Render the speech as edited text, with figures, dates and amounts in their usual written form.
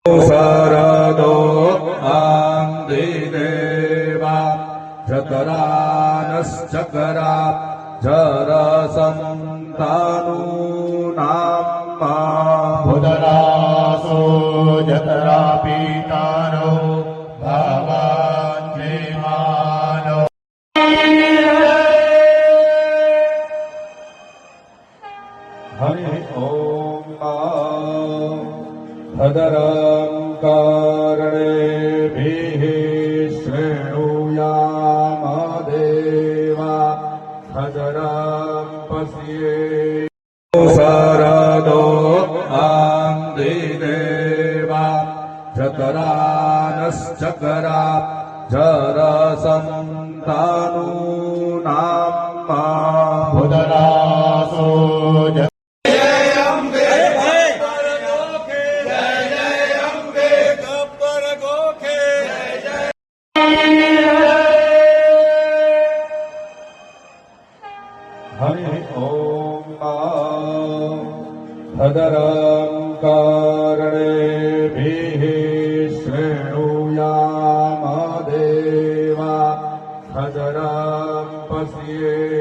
शरदो आन्दिदेवा जतरानश्चकरा जरसन्तानूनाम्मा उदरासो जतरा पीतारो भावान्यमानो हरि ॐ भदरं कर्णेभिः शृणुयाम देवा भदरं पश्येम शरदो आन्दिदेवा जतरानश्चकरा जरसन्तानूनाम्मा उदरासो हरि ॐ भदरं कर्णेभिः शृणुयाम देवा भदरं पश्येम